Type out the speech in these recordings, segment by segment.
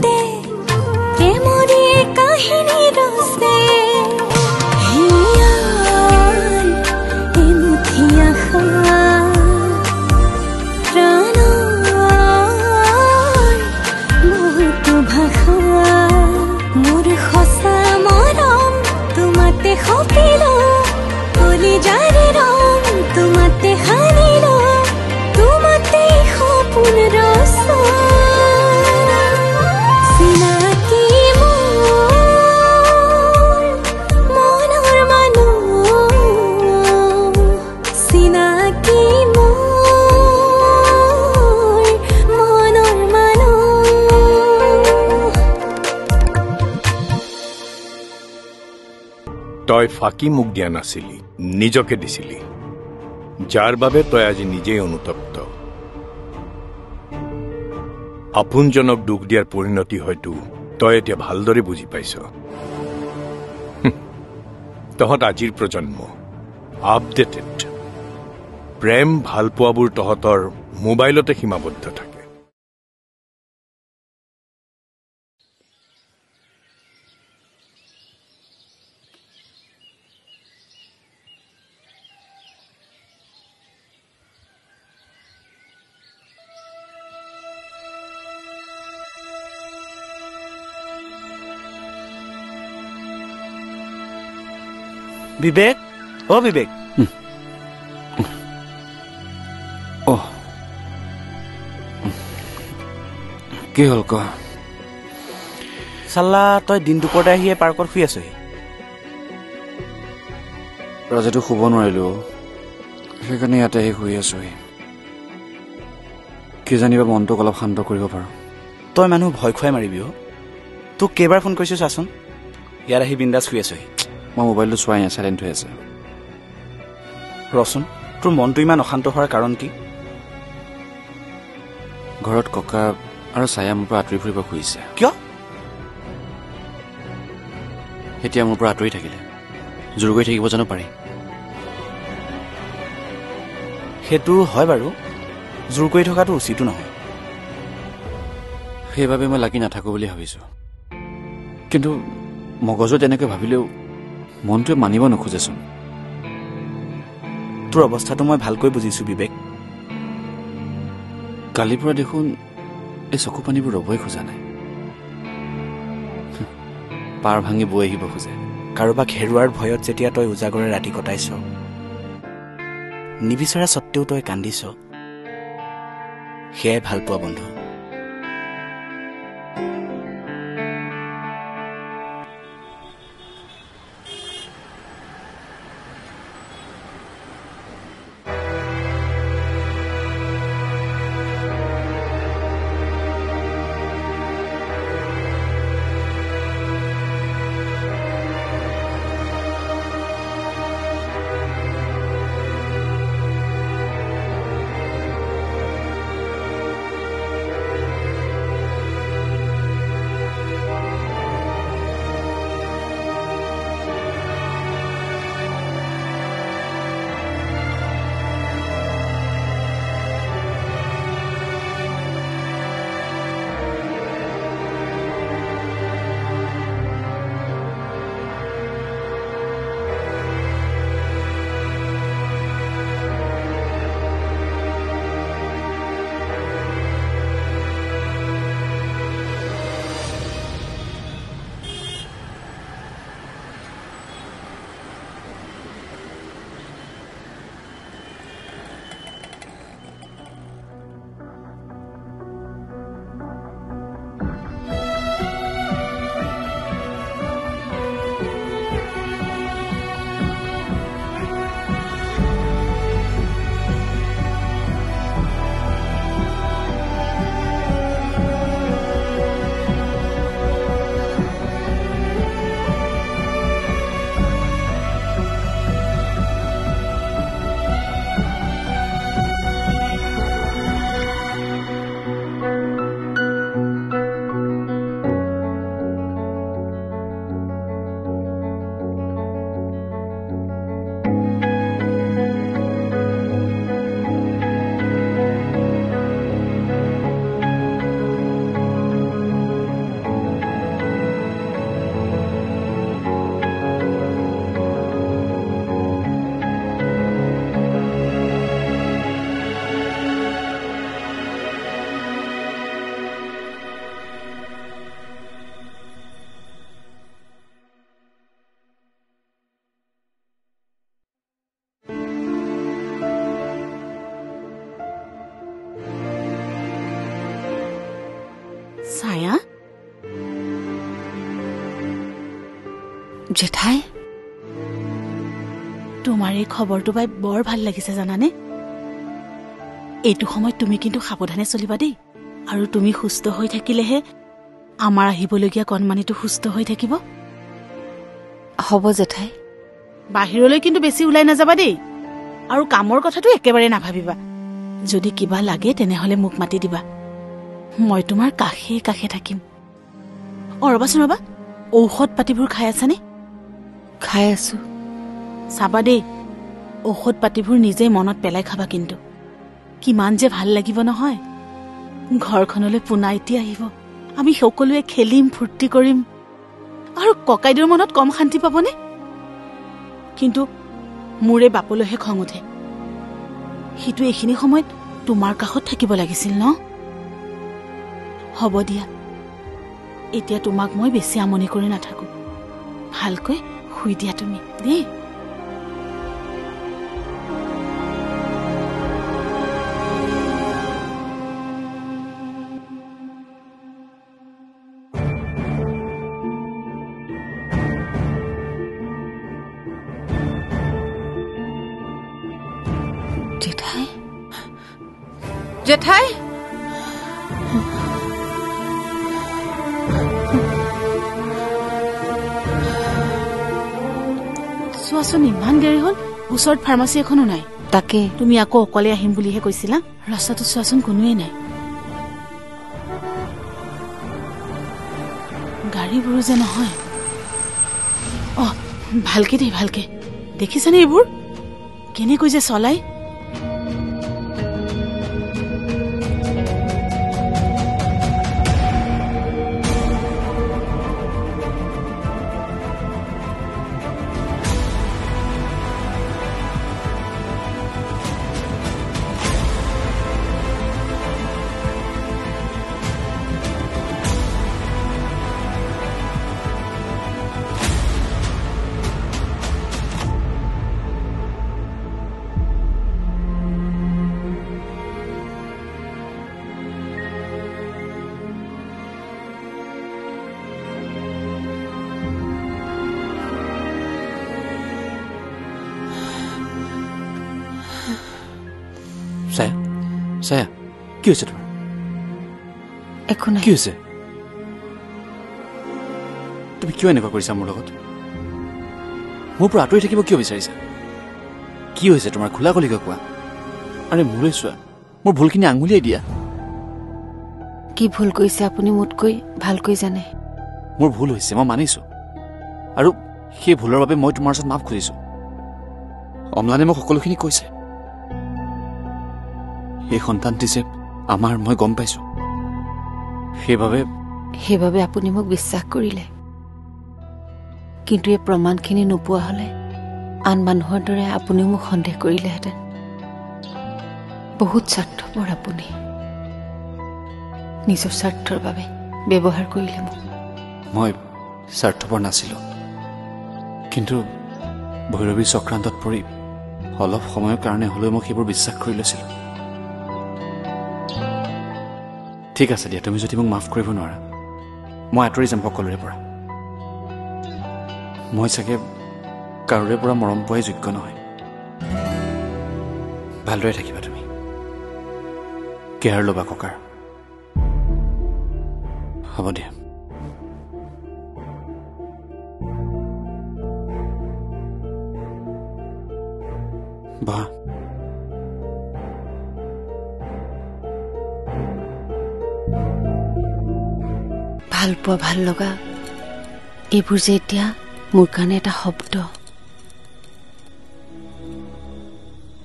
বুকুতে প্ৰেমৰে কাহিনী ৰচে হিয়াৰ এমুঠি আশা প্ৰাণৰ বহুতো ভাষা মোৰ সঁচা মৰম তোমাতে সপিলো কলিজাৰে ৰং তোমাতে সানিলো তোমাতে সপোন ৰচা চিনাকি মোৰ মনৰ মানুহ চিনাকি মোৰ মনৰ মানুহ তই ফাঁকি মোক দিয়া নাছিলি নিজকে দিছিলি যাৰ বাবে তই আজি নিজেই অনুতপ্ত আপোনজনক দুখ দিয়াৰ পৰিণতি হয়তো তই এতিয়া ভালদৰে বুজি পাইছ তহঁত আজিৰ প্ৰজন্ম আপডেটেড প্ৰেম ভালপোৱাবোৰ তহঁতৰ মোবাইলতে সীমাবদ্ধ থাকে বিবেক ও বিবেক কি হ'ল ক চাল্লা তই দিন দুপৰতে আহিয়ে পাৰ্কত শুই আছহি ৰাজেতো শুব নোৱাৰিলো সেইকাৰণে ইয়াতে আহি শুই আছোহি কি জানিবা মনটোক অলপ শান্ত কৰিব পাৰো তই মানুহ ভয় খুৱাই মাৰিবি অ তোক কেইবাৰ ফোন কৰিছো চাচোন ইয়াত আহি বিন্দাছ শুই আছহি মই মোবাইলটো চোৱাই নাই চাইলেণ্ট হৈ আছে ৰচোন তোৰ মনটো ইমান অশান্ত হোৱাৰ কাৰণ কি ঘৰত ককা আৰু ছায়া মোৰ পৰা আঁতৰি ফুৰিব খুজিছে কিয় এতিয়া মোৰ পৰা আঁতৰি থাকিলে জোৰ কৰি থাকিব জানো পাৰি সেইটো হয় বাৰু জোৰ কৰি থকাটো উচিতো নহয় সেইবাবে মই লাগি নাথাকো বুলি ভাবিছো কিন্তু মগজত এনেকৈ ভাবিলেও মনটোৱে মানিব নোখোজেচোন তোৰ অৱস্থাটো মই ভালকৈ বুজিছো বিবেক কালিৰ পৰা দেখোন এই চকু পানীবোৰ ৰবই খোজা নাই পাৰ ভাঙি বৈ আহিব খোজে কাৰোবাক হেৰুৱাৰ ভয়ত যেতিয়া তই উজাগৰে ৰাতি কটাইছ নিবিচৰা স্বত্তেও তই কান্দিছ সেয়াই ভাল পোৱা বন্ধু মায়া জেঠাই তোমাৰ এই খবৰটো পাই বৰ ভাল লাগিছে জানানে এইটো সময়ত তুমি কিন্তু সাৱধানে চলিবা দেই আৰু তুমি সুস্থ হৈ থাকিলেহে আমাৰ আহিবলগীয়া কণমানিটো সুস্থ হৈ থাকিব হ'ব জেঠাই বাহিৰলৈ কিন্তু বেছি ওলাই নাযাবা দেই আৰু কামৰ কথাটো একেবাৰে নাভাবিবা যদি কিবা লাগে তেনেহলে মোক মাতি দিবা মই তোমাৰ কাষে কাষে থাকিম ৰবাচোন ৰবা ঔষধ পাতিবোৰ খাই আছানে খাই আছো চাবা দেই ঔষধ পাতিবোৰ নিজেই মনত পেলাই খাবা কিন্তু কিমান যে ভাল লাগিব নহয় ঘৰখনলৈ পুনা এতিয়া আহিব আমি সকলোৱে খেলিম ফূৰ্তি কৰিম আৰু ককাইদেউৰ মনত কম শান্তি পাবনে কিন্তু মোৰে বাপলৈহে খং উঠে সিটো এইখিনি সময়ত তোমাৰ কাষত থাকিব লাগিছিল ন হ'ব দিয়া এতিয়া তোমাক মই বেছি আমনি কৰি নাথাকো ভালকৈ শুই দিয়া তুমি দেই জেঠাই জেঠাই চোৱাচোন ইমান দেৰি হ'ল ওচৰত ফাৰ্মাচী এখনো নাই তাকে তুমি আকৌ অকলে আহিম বুলিহে কৈছিলা ৰাস্তাটো চোৱাচোন কোনোৱেই নাই গাড়ীবোৰো যে নহয় ভালকে দেই ভালকে দেখিছানে এইবোৰ কেনেকৈ যে চলাই ছায়া কি হৈছে তোমাৰ একো নাই কি হৈছে তুমি কিয় এনেকুৱা কৰিছা মোৰ লগত মোৰ পৰা আঁতৰি থাকিব কিয় বিচাৰিছা কি হৈছে তোমাৰ খোলা খোলিকৈ কোৱা আৰে মোলৈ চোৱা মোৰ ভুলখিনি আঙুলিয়াই দিয়া কি ভুল কৰিছে আপুনি মোতকৈ ভালকৈ জানে মোৰ ভুল হৈছে মই মানিছো আৰু সেই ভুলৰ বাবে মই তোমাৰ ওচৰত মাফ খুজিছো অম্লানে মোক সকলোখিনি কৈছে এই সন্তানটি যে আমাৰ মই গম পাইছো সেইবাবে আপুনি মোক বিশ্বাস কৰিলে কিন্তু এই প্ৰমাণখিনি নোপোৱা হলে আন মানুহৰ দৰে আপুনিও মোক সন্দেহ কৰিলেহেঁতেন বহুত স্বাৰ্থপৰ আপুনি নিজৰ স্বাৰ্থৰ বাবে ব্যৱহাৰ কৰিলে মোক মই স্বাৰ্থপৰ নাছিলো কিন্তু ভৈৰৱীৰ চক্ৰান্তত পৰি অলপ সময়ৰ কাৰণে হ'লেও মই সেইবোৰ বিশ্বাস কৰি লৈছিলো ঠিক আছে দিয়া তুমি যদি মোক মাফ কৰিব নোৱাৰা মই আঁতৰি যাম সকলোৰে পৰা মই চাগে কাৰোৰে পৰা মৰম পোৱাই যোগ্য নহয় ভালদৰে থাকিবা তুমি কেয়াৰ ল'বা ককাৰ হ'ব দিয়া বা ভাল পোৱা ভাল লগা এইবোৰ যে এতিয়া মোৰ কাৰণে এটা শব্দ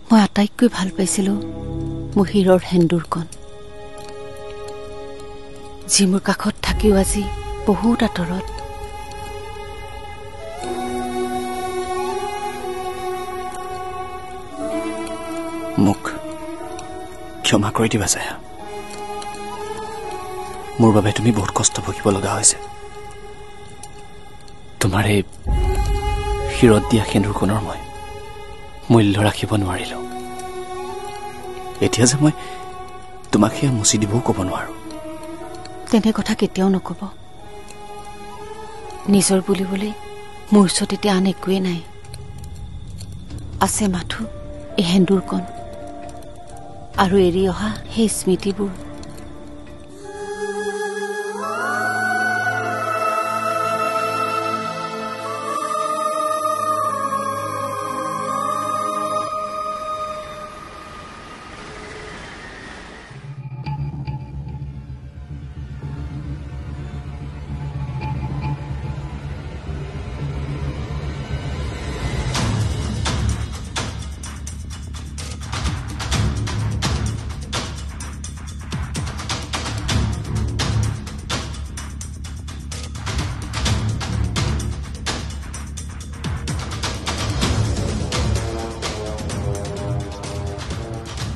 মই আটাইতকৈ ভাল পাইছিলো মোৰ হীৰৰ সেন্দুৰকণ যি মোৰ কাষত থাকিও আজি বহুত আঁতৰত মোক ক্ষমা কৰি দিবা ছায়া মোৰ বাবে তুমি বহুত কষ্ট ভুগিব লগা হৈছে তোমাৰ এই শিৰত দিয়া সেন্দুৰকণৰ মই মূল্য ৰাখিব নোৱাৰিলো এতিয়া যে মই তোমাক সেয়া মুচি দিবও ক'ব নোৱাৰো তেনে কথা কেতিয়াও নকব। নিজৰ বুলিবলৈ মোৰ ওচৰত এতিয়া আন একোৱেই নাই। আছে মাথো এই সেন্দুৰকণ আৰু এৰি অহা সেই স্মৃতিবোৰ।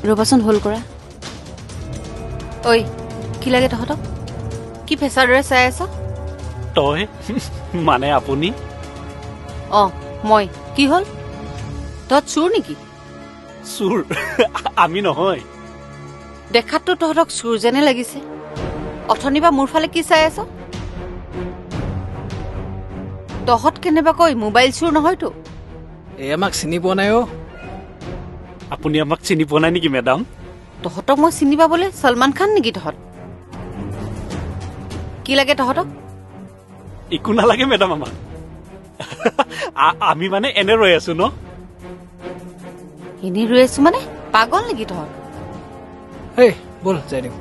ৰবাচোন হল কৰা। ঐ কি লাগে তহঁতক? কি ফেচাৰ দৰে চাই আছ? তই মানে আপুনি? মই কি হল? তহঁত চোৰ নেকি? চোৰ আমি নহয়। দেখাততো তহঁতক চোৰ যেনে লাগিছে। অথনিবা মোৰ ফালে কি চাই আছ? তহঁত কেনেবাকৈ মোবাইল চোৰ নহয়তো? এই আমাক চিনি পোৱা নাই। আপুনি আমাক চিনি পোৱা নাই নেকি মেডাম? তহঁতক মই চিনি পাবলৈ সলমান খান নেকি তহঁত? কি লাগে তহঁতক? একো নালাগে মেডাম আমাক। আমি মানে এনে ৰৈ আছো ন। এনেই ৰৈ আছো মানে? পাগল নেকি তহঁত? বল যাই দিম।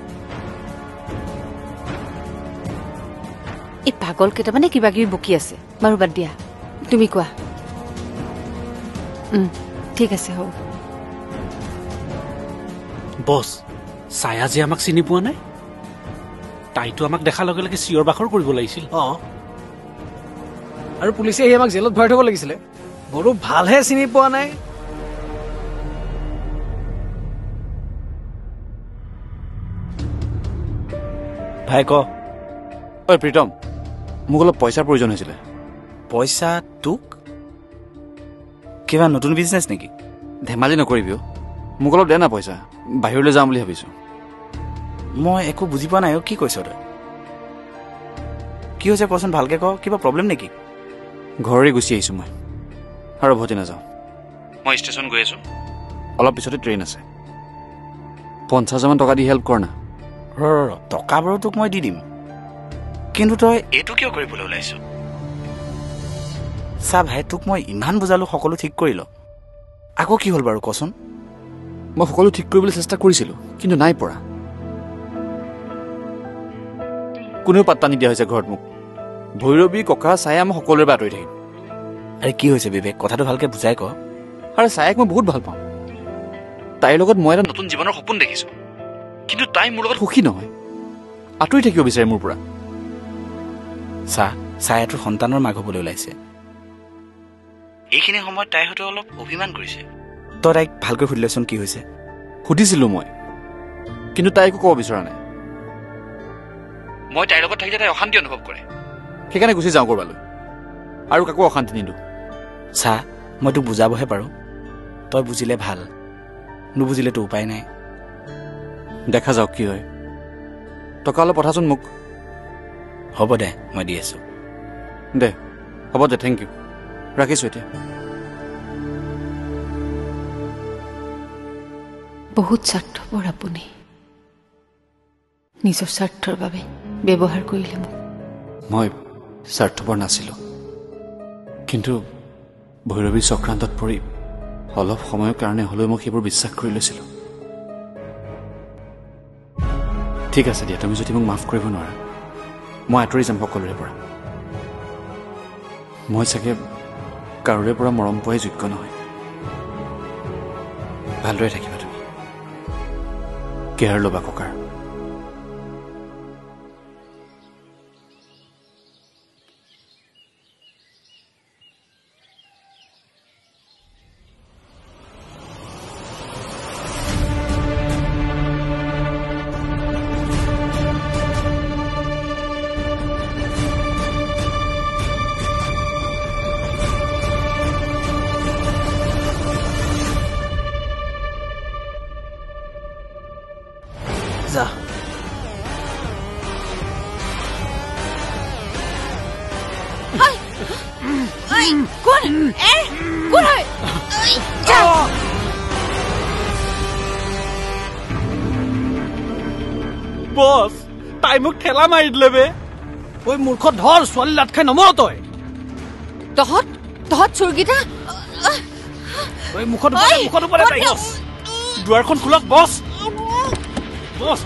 এই পাগল কেইটামানে কিবা কিবি বকি আছে। বাৰু বাদ দিয়া, তুমি কোৱা। ঠিক আছে হ'ব। বছ ছায়া যে আমাক চিনি পোৱা নাই, তাইতো আমাক দেখাৰ লগে লগে চিঞৰ বাখৰ কৰিব লাগিছিল। আৰু পুলিচে আহি আমাক জেলত ভৰাই থব লাগিছিলে। বৰো ভালহে চিনি পোৱা নাই। ভাই ক। ঐ প্ৰীতম, মোক অলপ পইচাৰ প্ৰয়োজন হৈছিলে। পইচা তোক? কিবা নতুন বিজনেছ নেকি? ধেমালি নকৰিবি। মোক অলপ দে না পইচা, বাহিৰলৈ যাম বুলি ভাবিছো। মই একো বুজি পোৱা নাই। কি কৈছ তই? কি হৈছে কচোন ভালকে ক। কিবা প্ৰব্লেম নেকি? ঘৰৰে গুচি আহিছো মই আৰু উভতি নাযাওঁ। মই ষ্টেচন গৈ আছো, অলপ পিছতে ট্ৰেইন আছে। 50,000 টকা দি হেল্প কৰ না। টকা বাৰু তোক মই দি দিম, কিন্তু তই এইটো কিয় কৰিবলৈ ওলাইছ? চা ভাই, তোক মই ইমান বুজালো, সকলো ঠিক কৰি ল। আকৌ কি হ'ল বাৰু কচোন? মই সকলো ঠিক কৰিবলৈ চেষ্টা কৰিছিলো, কিন্তু নাই পৰা। কোনেও পাত্তা নিদিয়া হৈছে ঘৰত মোক। ভৈৰৱী, ককা, ছায়া, মই সকলোৰে পৰা আঁতৰি থাকিম। আৰে কি হৈছে বিবেক? কথাটো ভালকে বুজাই ক। আৰু ছায়াক মই বহুত ভাল পাওঁ। তাইৰ লগত মই এটা নতুন জীৱনৰ সপোন দেখিছো, কিন্তু তাই মোৰ লগত সুখী নহয়, আঁতৰি থাকিব বিচাৰে মোৰ পৰা। ছায়াটোৰ সন্তানৰ মাক হবলৈ ওলাইছে। এইখিনি সময়ত তাই হয়তো অলপ অভিমান কৰিছে। তই তাইক ভালকৈ সুধিলেচোন কি হৈছে। সুধিছিলো মই, কিন্তু তাই একো ক'ব বিচৰা নাই। মই তাইৰ লগত থাকিলে তাই অশান্তি অনুভৱ কৰে, সেইকাৰণে গুচি যাওঁ কৰবালৈ, আৰু কাকো অশান্তি নিদিওঁ। মই তোক বুজাবহে পাৰো, তই বুজিলে ভাল, নুবুজিলেতো উপায় নাই। দেখা যাওক কি হয়। টকা অলপ পঠাচোন মোক। হ'ব দে, মই দি আছো। দে হ'ব দে, থেংক ইউ, ৰাখিছো এতিয়া। বহুত স্বাৰ্থপৰ আপুনি। নিজৰ স্বাৰ্থৰ বাবে ব্যৱহাৰ কৰিলে মোক। মই স্বাৰ্থপৰ নাছিলো, কিন্তু ভৈৰৱীৰ চক্ৰান্তত পৰি অলপ সময়ৰ কাৰণে হ'লেও মই সেইবোৰ বিশ্বাস কৰি লৈছিলো। ঠিক আছে দিয়া, তুমি যদি মোক মাফ কৰিব নোৱাৰা, মই আঁতৰি যাম সকলোৰে পৰা। মই চাগে কাৰোৰে পৰা মৰম পোৱাই যোগ্য নহয়। ভালদৰে থাকিবা তুমি, কেয়াৰ ল'বা ককাৰ। যা কোন কোন হয় বছ তাই মোক ঠেলা মাৰি দিলে বে ঐ মূৰ্খত ধৰ ছোৱালী লাট খাই নমৰ তই তহঁত তহঁত চোৰকেইটা ঐ মুখত তাই বছ দুৱাৰখন খোলক বছ বছ